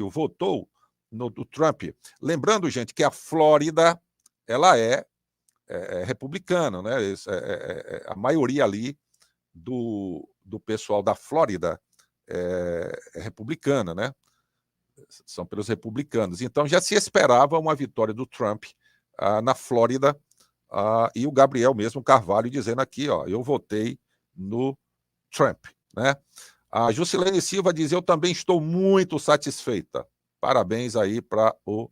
votou no do Trump. Lembrando, gente, que a Flórida ela é republicana, né? A maioria ali do pessoal da Flórida é republicana, né? São pelos republicanos. Então já se esperava uma vitória do Trump na Flórida, e o Gabriel mesmo Carvalho dizendo aqui, ó, eu votei no Trump, né? A Juscelene Silva diz, eu também estou muito satisfeita. Parabéns aí para o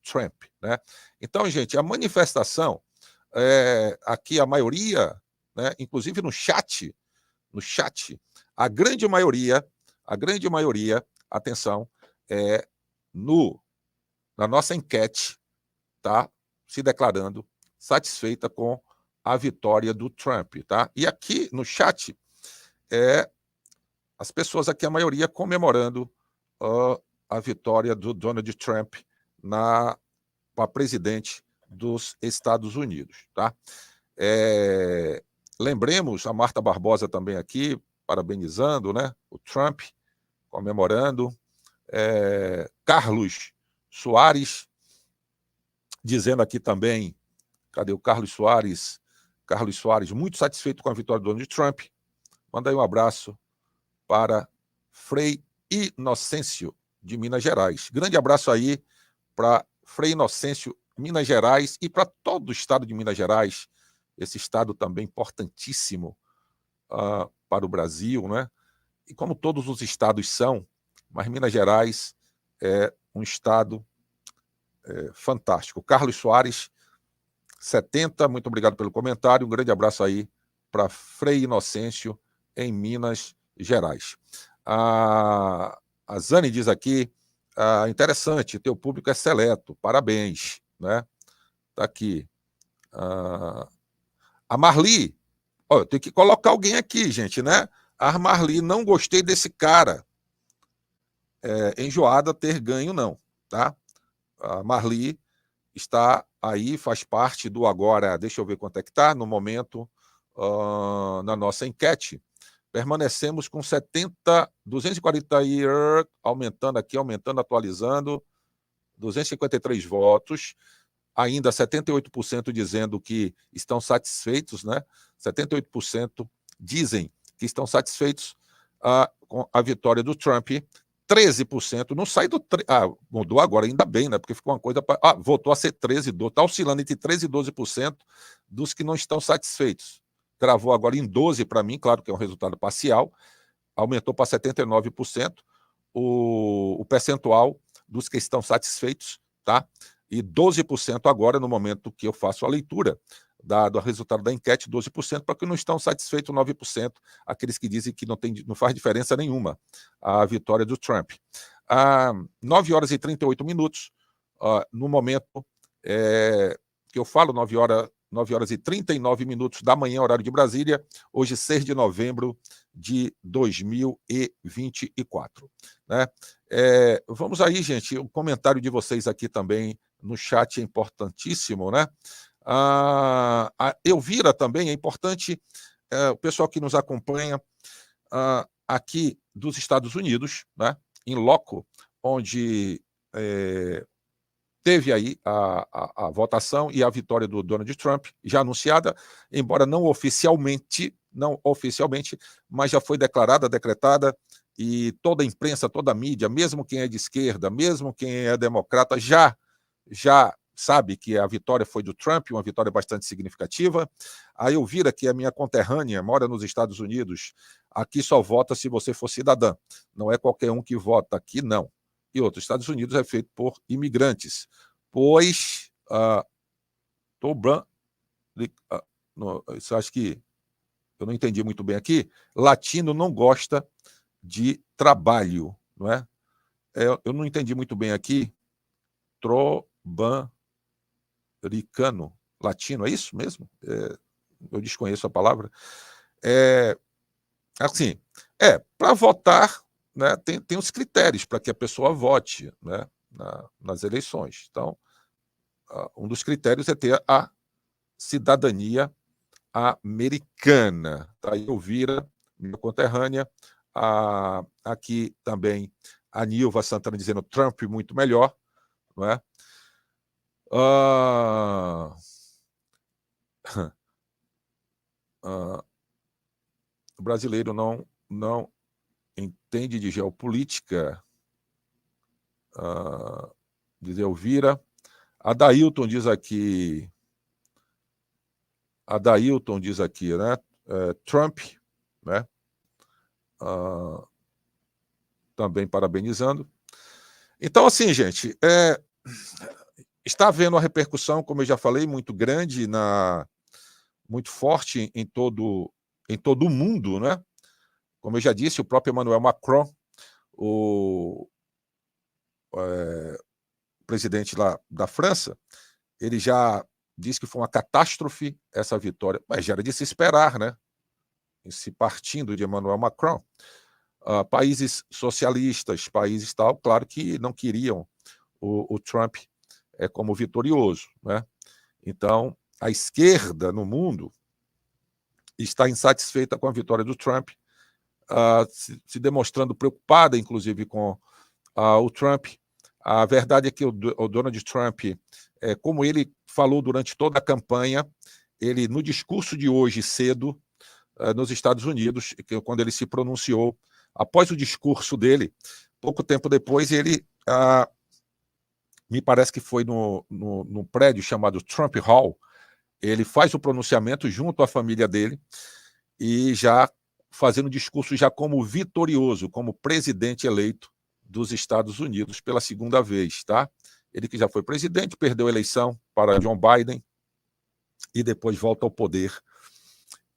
Trump, né? Então, gente, a manifestação, aqui a maioria, né, inclusive no chat, a grande maioria, atenção, na nossa enquete, tá se declarando satisfeita com a vitória do Trump, tá? E aqui no chat, as pessoas aqui, a maioria, comemorando a vitória do Donald Trump para presidente dos Estados Unidos, tá? Lembremos a Marta Barbosa também aqui, parabenizando, né, o Trump, comemorando. Carlos Soares, dizendo aqui também, cadê o Carlos Soares? Carlos Soares, muito satisfeito com a vitória do Donald Trump. Manda aí um abraço para Frei Inocêncio, de Minas Gerais. Grande abraço aí para Frei Inocêncio, Minas Gerais, e para todo o estado de Minas Gerais, esse estado também importantíssimo para o Brasil, né? E como todos os estados são, mas Minas Gerais é um estado fantástico. Carlos Soares, 70, muito obrigado pelo comentário. Um grande abraço aí para Frei Inocêncio, em Minas Gerais. A Zane diz aqui, interessante, teu público é seleto, parabéns, né? Tá aqui. A Marli, eu tenho que colocar alguém aqui, gente, né? A Marli, não gostei desse cara. Enjoada ter ganho, não, tá? A Marli está aí, faz parte do agora, deixa eu ver quanto é que está, no momento, na nossa enquete, permanecemos com 240 e aumentando aqui, atualizando, 253 votos, ainda 78% dizendo que estão satisfeitos, né? 78% dizem que estão satisfeitos com a vitória do Trump. 13%, não sai do... mudou agora, ainda bem, né? Porque ficou uma coisa... voltou a ser 13, 12, está oscilando entre 13% e 12% dos que não estão satisfeitos. Travou agora em 12% para mim, claro que é um resultado parcial, aumentou para 79% o percentual dos que estão satisfeitos, tá? E 12% agora, no momento que eu faço a leitura do resultado da enquete, 12%, para que não estão satisfeitos, 9%, aqueles que dizem que não faz diferença nenhuma a vitória do Trump. 9 horas e 38 minutos, no momento que eu falo, 9 horas e 39 minutos da manhã, horário de Brasília, hoje, 6 de novembro de 2024. Né? Vamos aí, gente, o comentário de vocês aqui também no chat é importantíssimo, né? A Elvira também é importante, o pessoal que nos acompanha aqui dos Estados Unidos, né? Em loco, onde teve aí a votação e a vitória do Donald Trump, já anunciada, embora não oficialmente, mas já foi decretada, e toda a imprensa, toda a mídia, mesmo quem é de esquerda, mesmo quem é democrata, já sabe que a vitória foi do Trump, uma vitória bastante significativa. A Elvira, que é minha conterrânea, mora nos Estados Unidos, aqui só vota se você for cidadã, não é qualquer um que vota, aqui não. E outros, Estados Unidos é feito por imigrantes, pois isso acho que eu não entendi muito bem aqui, latino não gosta de trabalho, não é? Eu não entendi muito bem aqui, trobancano, latino, é isso mesmo? Eu desconheço a palavra. Assim, para votar, né, tem os critérios para que a pessoa vote, né, nas eleições. Então, um dos critérios é ter a cidadania americana. Tá? Elvira, minha conterrânea, aqui também a Nilva Santana dizendo Trump muito melhor, não é? O brasileiro não entende de geopolítica, diz Elvira. Adailton diz aqui, né? Trump, né? Também parabenizando. Então, assim, gente, está havendo uma repercussão, como eu já falei, muito grande, muito forte em todo o mundo, né? Como eu já disse, o próprio Emmanuel Macron, o presidente lá da França, ele já disse que foi uma catástrofe essa vitória, mas já era de se esperar, né? Se partindo de Emmanuel Macron. Países socialistas, países tal, claro que não queriam o Trump como vitorioso, né? Então, a esquerda no mundo está insatisfeita com a vitória do Trump, se demonstrando preocupada, inclusive, com o Trump. A verdade é que o Donald Trump, como ele falou durante toda a campanha, ele, no discurso de hoje cedo, nos Estados Unidos, quando ele se pronunciou, após o discurso dele, pouco tempo depois, ele, me parece que foi no prédio chamado Trump Hall, ele faz o pronunciamento junto à família dele e já fazendo discurso já como vitorioso, como presidente eleito dos Estados Unidos pela segunda vez, tá? Ele que já foi presidente, perdeu a eleição para John Biden e depois volta ao poder.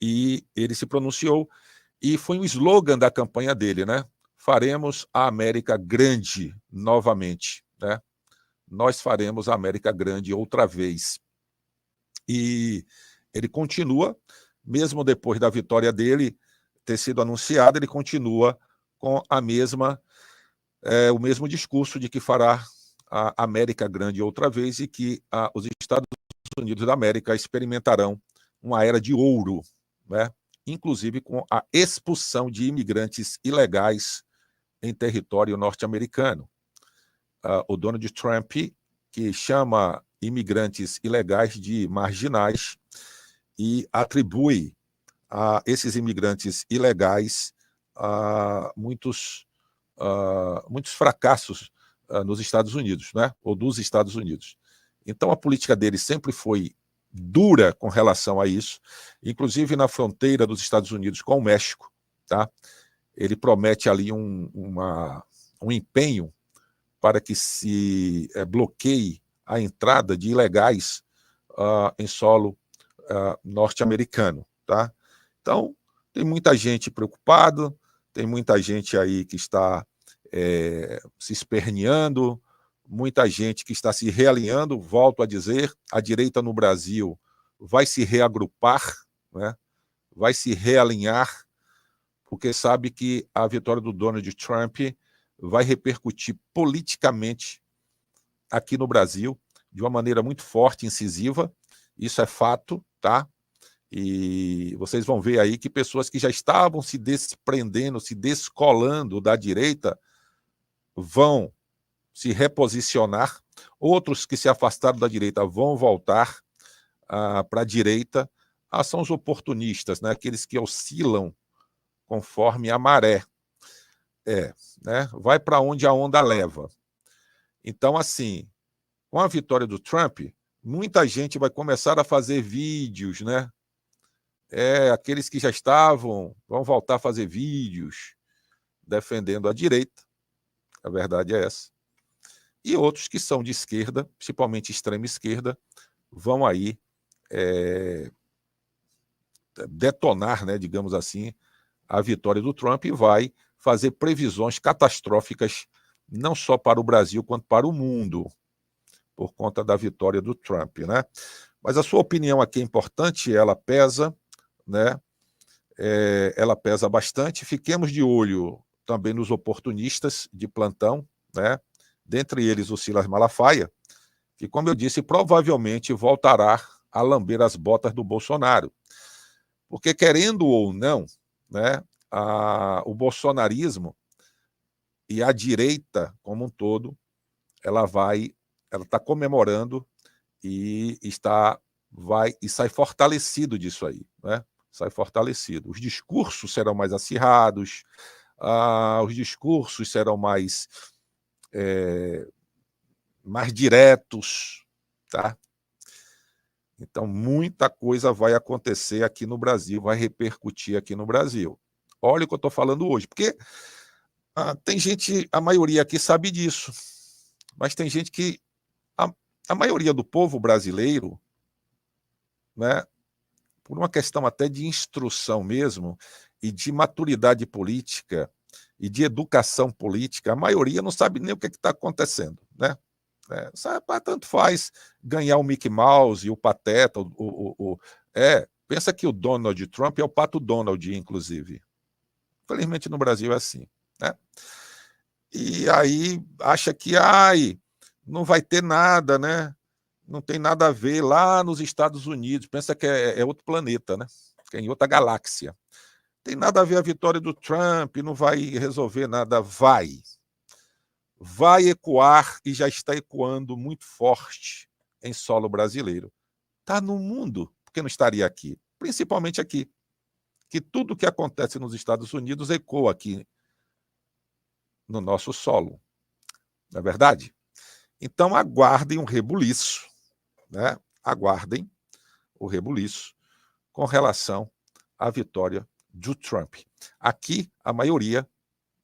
E ele se pronunciou e foi um slogan da campanha dele, né? Faremos a América grande novamente, né? Nós faremos a América grande outra vez. E ele continua, mesmo depois da vitória dele ter sido anunciada, ele continua com o mesmo discurso de que fará a América grande outra vez e que os Estados Unidos da América experimentarão uma era de ouro, né? Inclusive com a expulsão de imigrantes ilegais em território norte-americano. O Donald Trump, que chama imigrantes ilegais de marginais e atribui a esses imigrantes ilegais muitos fracassos nos Estados Unidos, né? Ou dos Estados Unidos. Então, a política dele sempre foi dura com relação a isso, inclusive na fronteira dos Estados Unidos com o México, tá? Ele promete ali um empenho para que se bloqueie a entrada de ilegais em solo norte-americano, tá? Então, tem muita gente preocupada, tem muita gente aí que está se esperneando, muita gente que está se realinhando. Volto a dizer, a direita no Brasil vai se reagrupar, né? Vai se realinhar, porque sabe que a vitória do Donald Trump vai repercutir politicamente aqui no Brasil de uma maneira muito forte, incisiva. Isso é fato, tá? E vocês vão ver aí que pessoas que já estavam se desprendendo, se descolando da direita, vão se reposicionar. Outros que se afastaram da direita vão voltar para a direita. São os oportunistas, né? Aqueles que oscilam conforme a maré. Né? Vai para onde a onda leva. Então, assim, com a vitória do Trump, muita gente vai começar a fazer vídeos, né? Aqueles que já estavam vão voltar a fazer vídeos defendendo a direita, a verdade é essa. E outros que são de esquerda, principalmente extrema esquerda, vão aí detonar, né, digamos assim, a vitória do Trump e vai fazer previsões catastróficas não só para o Brasil quanto para o mundo, por conta da vitória do Trump, né? Mas a sua opinião aqui é importante, ela pesa, né? Ela pesa bastante. Fiquemos de olho também nos oportunistas de plantão, né? Dentre eles o Silas Malafaia, que, como eu disse, provavelmente voltará a lamber as botas do Bolsonaro. Porque, querendo ou não, né, o bolsonarismo e a direita, como um todo, ela está comemorando e sai fortalecido disso aí, né? Sai fortalecido. Os discursos serão mais acirrados, os discursos serão mais diretos, tá? Então, muita coisa vai acontecer aqui no Brasil, vai repercutir aqui no Brasil. Olha o que eu estou falando hoje, porque tem gente, a maioria aqui sabe disso, mas tem gente que, a maioria do povo brasileiro, né, por uma questão até de instrução mesmo, e de maturidade política, e de educação política, a maioria não sabe nem o que está acontecendo, né? Tanto faz ganhar o Mickey Mouse e o Pateta. Pensa que o Donald Trump é o Pato Donald, inclusive. Infelizmente, no Brasil é assim, né? E aí acha que não vai ter nada, né? Não tem nada a ver lá nos Estados Unidos. Pensa que é outro planeta, né? Que é em outra galáxia. Tem nada a ver a vitória do Trump, não vai resolver nada. Vai ecoar e já está ecoando muito forte em solo brasileiro. Está no mundo, porque não estaria aqui? Principalmente aqui, que tudo que acontece nos Estados Unidos ecoa aqui no nosso solo, não é verdade? Então aguardem um rebuliço, né? Aguardem o rebuliço com relação à vitória do Trump. Aqui, a maioria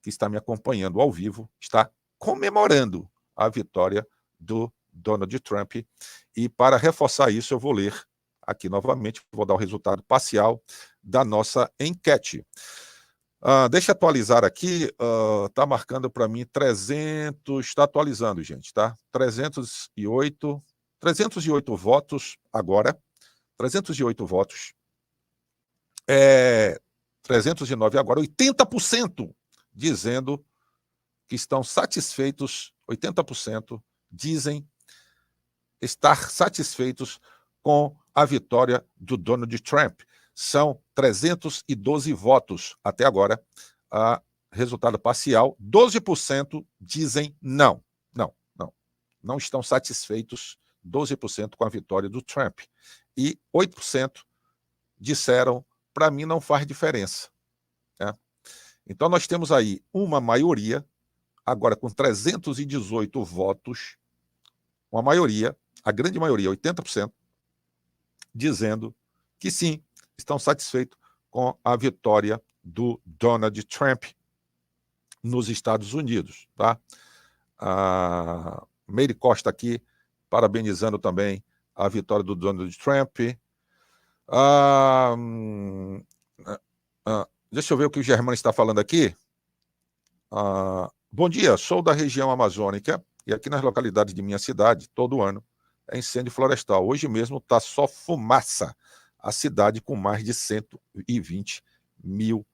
que está me acompanhando ao vivo está comemorando a vitória do Donald Trump. E para reforçar isso, eu vou ler aqui novamente, vou dar o resultado parcial da nossa enquete. Deixa eu atualizar aqui, está marcando para mim 300, está atualizando, gente, tá? 308 votos agora, 308 votos, 309 agora, 80% dizendo que estão satisfeitos, 80% dizem estar satisfeitos com a vitória do Donald Trump. São 312 votos até agora. Resultado parcial, 12% dizem não estão satisfeitos, 12% com a vitória do Trump. E 8% disseram, para mim não faz diferença. Né? Então nós temos aí uma maioria, agora com 318 votos, uma maioria, a grande maioria, 80%, dizendo que sim, estão satisfeitos com a vitória do Donald Trump nos Estados Unidos. Tá? Meire Costa aqui, parabenizando também a vitória do Donald Trump. Deixa eu ver o que o Germano está falando aqui. Bom dia, sou da região amazônica e aqui nas localidades de minha cidade, todo ano, é incêndio florestal. Hoje mesmo está só fumaça. A cidade com mais de 120 mil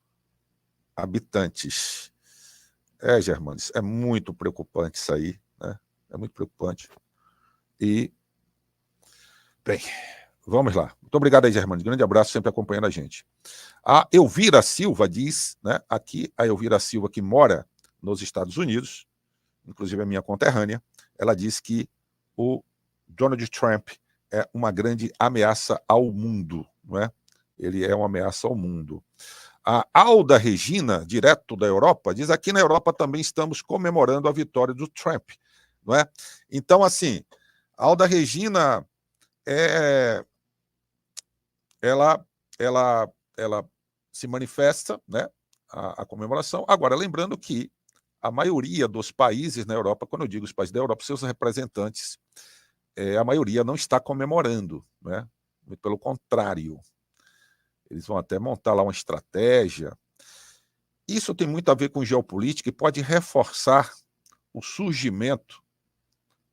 habitantes. Germanes, é muito preocupante isso aí, né? É muito preocupante. E, bem, vamos lá. Muito obrigado aí, Germanes. Grande abraço, sempre acompanhando a gente. A Elvira Silva diz, né? Aqui, a Elvira Silva, que mora nos Estados Unidos, inclusive a minha conterrânea, ela diz que o Donald Trump é uma grande ameaça ao mundo, não é? Ele é uma ameaça ao mundo. A Alda Regina, direto da Europa, diz: aqui na Europa também estamos comemorando a vitória do Trump, não é? Então, assim, a Alda Regina ela se manifesta, né? A comemoração. Agora, lembrando que a maioria dos países na Europa, quando eu digo os países da Europa, seus representantes, a maioria não está comemorando, né? Muito pelo contrário. Eles vão até montar lá uma estratégia. Isso tem muito a ver com geopolítica e pode reforçar o surgimento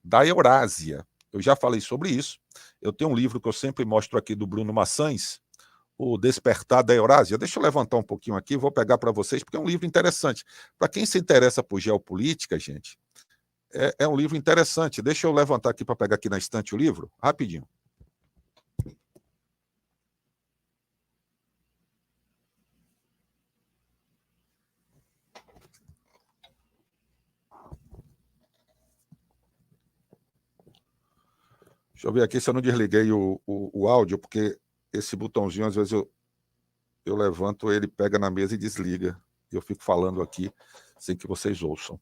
da Eurásia. Eu já falei sobre isso. Eu tenho um livro que eu sempre mostro aqui do Bruno Maçães, O Despertar da Eurásia. Deixa eu levantar um pouquinho aqui, vou pegar para vocês, porque é um livro interessante. Para quem se interessa por geopolítica, gente, é um livro interessante. Deixa eu levantar aqui para pegar aqui na estante o livro, rapidinho. Deixa eu ver aqui se eu não desliguei o áudio, porque esse botãozinho, às vezes, eu levanto, ele pega na mesa e desliga. E eu fico falando aqui sem que vocês ouçam.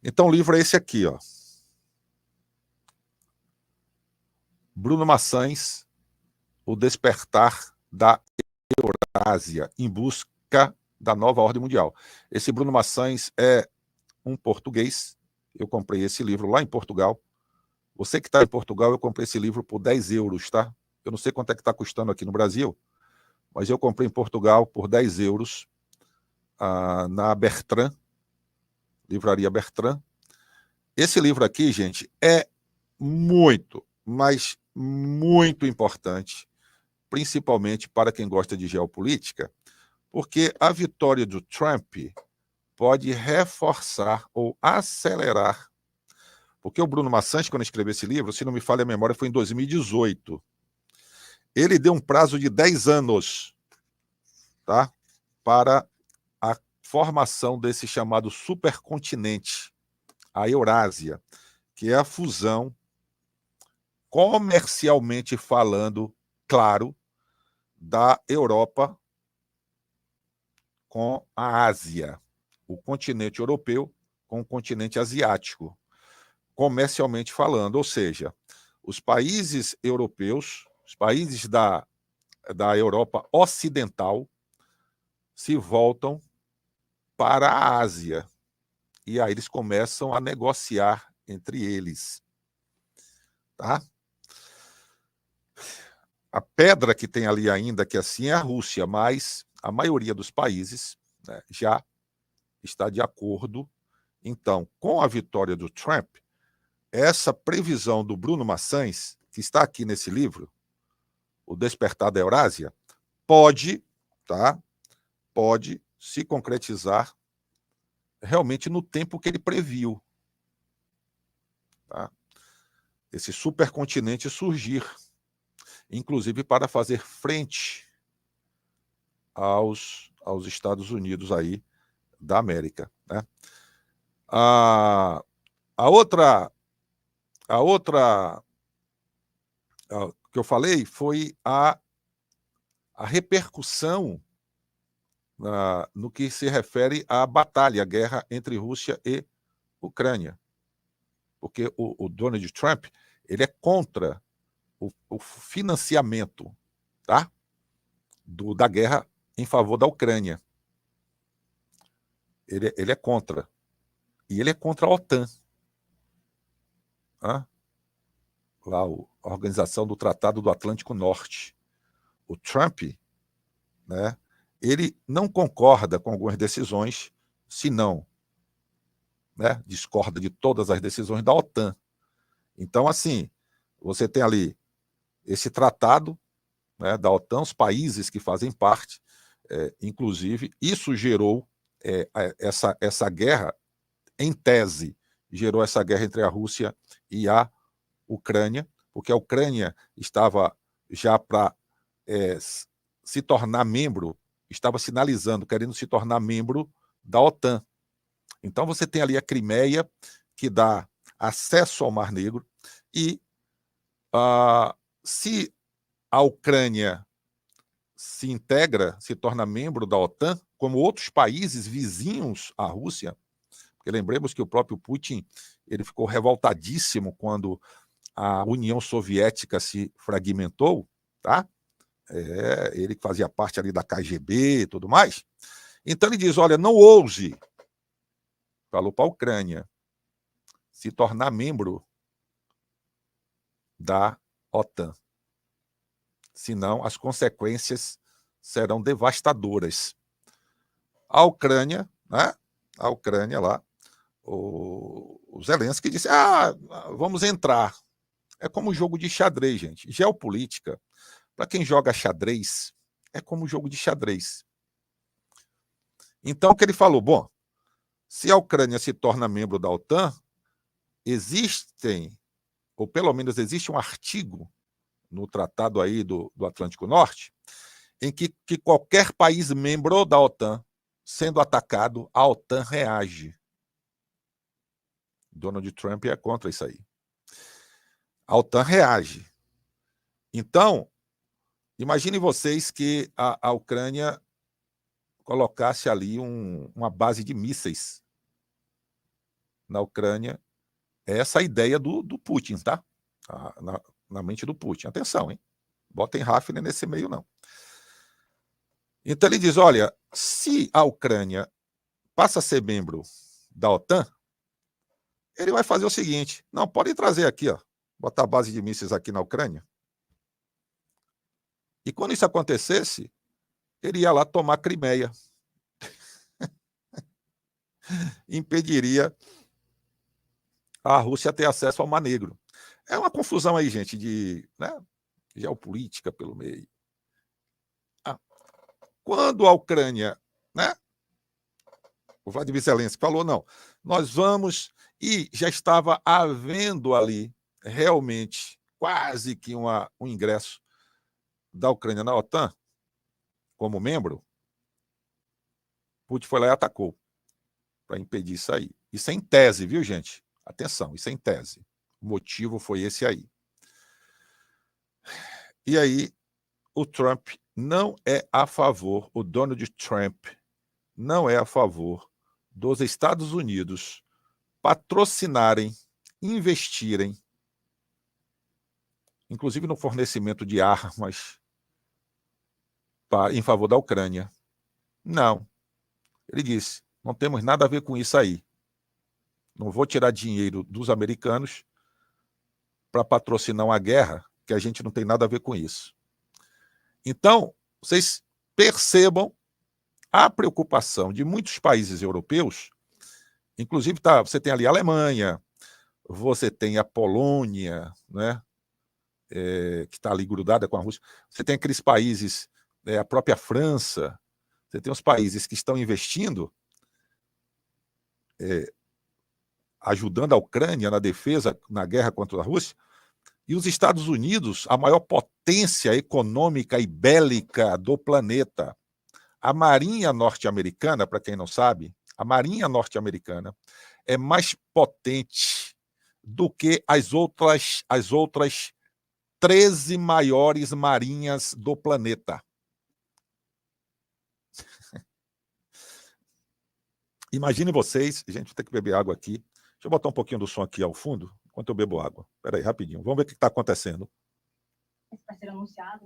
Então, o livro é esse aqui, ó. Bruno Maçãs, O Despertar da Eurásia, em busca da nova ordem mundial. Esse Bruno Maçãs é um português. Eu comprei esse livro lá em Portugal. Você que está em Portugal, eu comprei esse livro por 10 euros, tá? Eu não sei quanto é que está custando aqui no Brasil, mas eu comprei em Portugal por 10 euros na Bertrand, livraria Bertrand. Esse livro aqui, gente, é muito, mas muito importante, principalmente para quem gosta de geopolítica, porque a vitória do Trump pode reforçar ou acelerar. Porque o Bruno Maçãs, quando escreveu esse livro, se não me falha a memória, foi em 2018. Ele deu um prazo de 10 anos, tá, para a formação desse chamado supercontinente, a Eurásia, que é a fusão, comercialmente falando, claro, da Europa com a Ásia, o continente europeu com o continente asiático, comercialmente falando, ou seja, os países europeus, os países da Europa Ocidental se voltam para a Ásia, e aí eles começam a negociar entre eles. Tá? A pedra que tem ali ainda, que assim é a Rússia, mas a maioria dos países, né, já está de acordo. Então, com a vitória do Trump, essa previsão do Bruno Maçãs, que está aqui nesse livro, O Despertar da Eurásia, pode se concretizar realmente no tempo que ele previu. Tá? Esse supercontinente surgir, inclusive para fazer frente aos Estados Unidos aí da América. Né? A outra que eu falei foi a repercussão no que se refere à batalha, à guerra entre Rússia e Ucrânia. Porque o Donald Trump ele é contra o financiamento, tá? Da guerra em favor da Ucrânia. Ele é contra. E ele é contra a OTAN. Lá, a Organização do Tratado do Atlântico Norte. O Trump, né, ele não concorda com algumas decisões, se não, né, discorda de todas as decisões da OTAN. Então, assim, você tem ali esse tratado, né, da OTAN, os países que fazem parte, inclusive, isso gerou essa guerra, em tese, gerou essa guerra entre a Rússia e a Ucrânia, porque a Ucrânia estava já para se tornar membro, estava sinalizando, querendo se tornar membro da OTAN. Então você tem ali a Crimeia, que dá acesso ao Mar Negro, e se a Ucrânia se integra, se torna membro da OTAN, como outros países vizinhos à Rússia, porque lembremos que o próprio Putin ele ficou revoltadíssimo quando a União Soviética se fragmentou, tá? Ele fazia parte ali da KGB e tudo mais. Então ele diz, olha, não ouse, falou para a Ucrânia, se tornar membro da OTAN. Senão as consequências serão devastadoras. A Ucrânia, né? A Ucrânia lá, o Zelensky disse, vamos entrar. É como jogo de xadrez, gente. Geopolítica, para quem joga xadrez, é como jogo de xadrez. Então, o que ele falou? Bom, se a Ucrânia se torna membro da OTAN, existem, ou pelo menos existe um artigo no tratado aí do Atlântico Norte, em que qualquer país membro da OTAN sendo atacado, a OTAN reage. Donald Trump é contra isso aí. A OTAN reage. Então, imaginem vocês que a Ucrânia colocasse ali uma base de mísseis na Ucrânia. Essa é a ideia do Putin, tá? Na mente do Putin. Atenção, hein? Botem Hafner nesse meio, não. Então ele diz, olha, se a Ucrânia passa a ser membro da OTAN, ele vai fazer o seguinte, não, pode trazer aqui, ó, botar a base de mísseis aqui na Ucrânia. E quando isso acontecesse, ele ia lá tomar Crimeia. Impediria a Rússia ter acesso ao Mar Negro. É uma confusão aí, gente, de geopolítica pelo meio. Quando a Ucrânia, o Vladimir Zelensky falou, não, nós vamos, e já estava havendo ali realmente quase que um ingresso da Ucrânia na OTAN como membro, Putin foi lá e atacou para impedir isso aí. Isso é em tese, viu, gente? Atenção, isso é em tese. O motivo foi esse aí. E aí, o Trump não é a favor, o Donald Trump não é a favor dos Estados Unidos patrocinarem, investirem, inclusive no fornecimento de armas em favor da Ucrânia. Não. Ele disse, não temos nada a ver com isso aí. Não vou tirar dinheiro dos americanos para patrocinar uma guerra, que a gente não tem nada a ver com isso. Então, vocês percebam a preocupação de muitos países europeus, inclusive você tem ali a Alemanha, você tem a Polônia, né, que está ali grudada com a Rússia, você tem aqueles países, a própria França, você tem os países que estão investindo, ajudando a Ucrânia na defesa, na guerra contra a Rússia, e os Estados Unidos, a maior potência econômica e bélica do planeta. A Marinha norte-americana, para quem não sabe, a Marinha norte-americana é mais potente do que as outras 13 maiores marinhas do planeta. Imagine vocês, gente, vou ter que beber água aqui. Deixa eu botar um pouquinho do som aqui ao fundo, enquanto eu bebo água. Espera aí, rapidinho. Vamos ver o que está acontecendo. Vai ser anunciado.